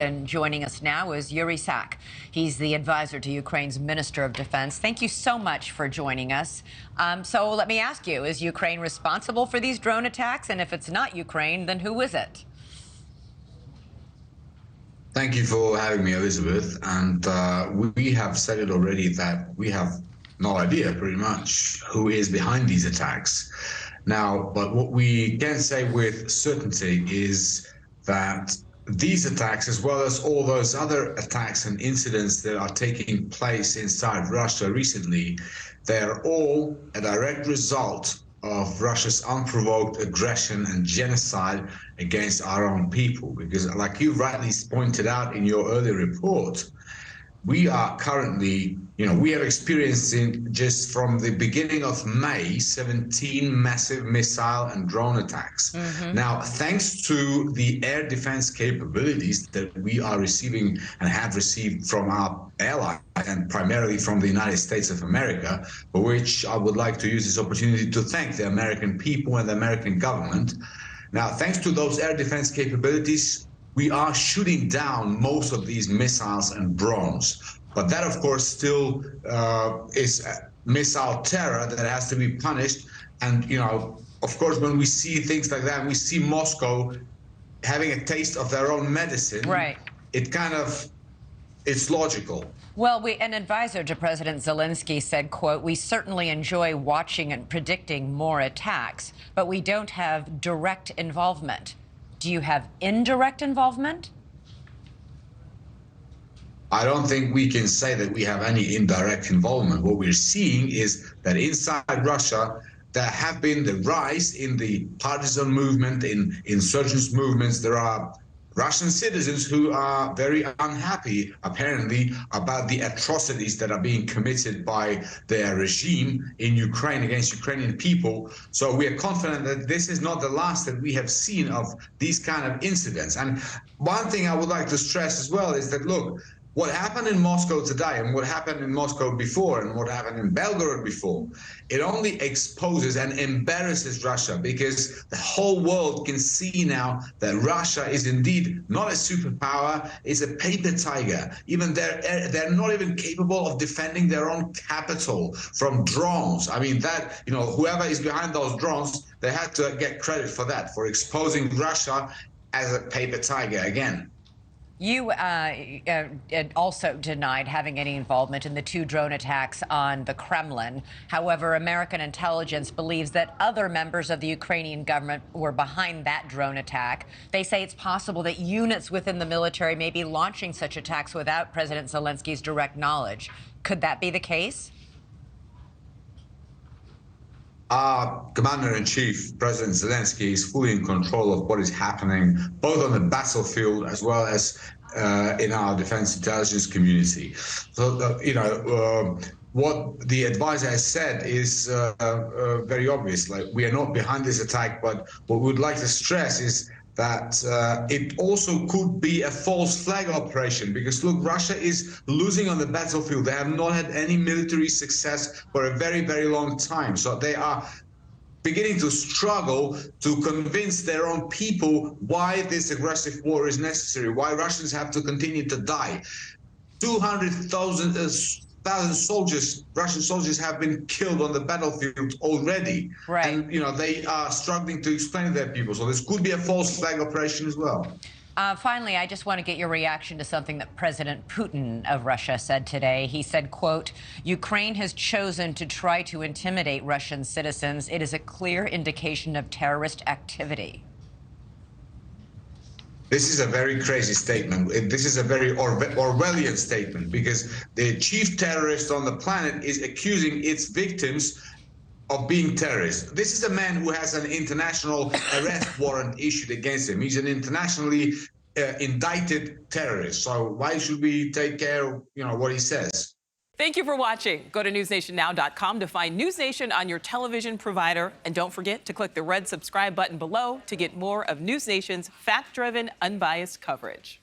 And joining us now is Yuriy Sak. He's the advisor to Ukraine's Minister of Defense. Thank you so much for joining us. So let me ask you, is Ukraine responsible for these drone attacks? And if it's not Ukraine, then who is it? Thank you for having me, Elizabeth. And we have said it already that we have no idea, pretty much, who is behind these attacks. Now, but what we can say with certainty is that these attacks, as well as all those other attacks and incidents that are taking place inside Russia recently, they are all a direct result of Russia's unprovoked aggression and genocide against our own people. Because, like you rightly pointed out in your earlier report, we are currently, we have experienced just from the beginning of May, 17 massive missile and drone attacks. Now, thanks to the air defense capabilities that we are receiving and have received from our allies, and primarily from the United States of America, for which I would like to use this opportunity to thank the American people and the American government. Now, thanks to those air defense capabilities, we are shooting down most of these missiles and drones. But that, of course, still is missile terror that has to be punished. And, of course, when we see things like that, we see Moscow having a taste of their own medicine. Right. It's logical. Well, an advisor to President Zelensky said, quote, "We certainly enjoy watching and predicting more attacks, but we don't have direct involvement." Do you have indirect involvement? I don't think we can say that we have any indirect involvement. What we're seeing is that inside Russia, there have been the rise in the partisan movement, in insurgents movements. There are Russian citizens who are very unhappy, apparently, about the atrocities that are being committed by their regime in Ukraine against Ukrainian people. So we are confident that this is not the last that we have seen of these kind of incidents. And one thing I would like to stress as well is that, look, what happened in Moscow today and what happened in Moscow before and what happened in Belgorod before, it only exposes and embarrasses Russia, because the whole world can see now that Russia is indeed not a superpower, it's a paper tiger. Even they're not even capable of defending their own capital from drones. I mean, that, whoever is behind those drones, they had to get credit for that, for exposing Russia as a paper tiger again. You also denied having any involvement in the 2 drone attacks on the Kremlin. However, American intelligence believes that other members of the Ukrainian government were behind that drone attack. They say it's possible that units within the military may be launching such attacks without President Zelensky's direct knowledge. Could that be the case? Our Commander-in-Chief, President Zelensky, is fully in control of what is happening, both on the battlefield as well as in our defense intelligence community. So, what the advisor has said is very obvious. Like, we are not behind this attack, but what we would like to stress is that it also could be a false flag operation, because, look, Russia is losing on the battlefield. They have not had any military success for a very, very long time. So they are beginning to struggle to convince their own people why this aggressive war is necessary, why Russians have to continue to die. 200,000 soldiers, Russian soldiers, have been killed on the battlefield already. Right. And, they are struggling to explain to their people. So this could be a false flag operation as well. Finally, I just want to get your reaction to something that President Putin of Russia said today. He said, quote, "Ukraine has chosen to try to intimidate Russian citizens. It is a clear indication of terrorist activity." This is a very crazy statement. This is a very Orwellian statement, because the chief terrorist on the planet is accusing its victims of being terrorists. This is a man who has an international arrest warrant issued against him. He's an internationally indicted terrorist. So why should we take care of, what he says? Thank you for watching. Go to newsnationnnow.com to find NewsNation on your television provider. And don't forget to click the red subscribe button below to get more of NewsNation's fact-driven, unbiased coverage.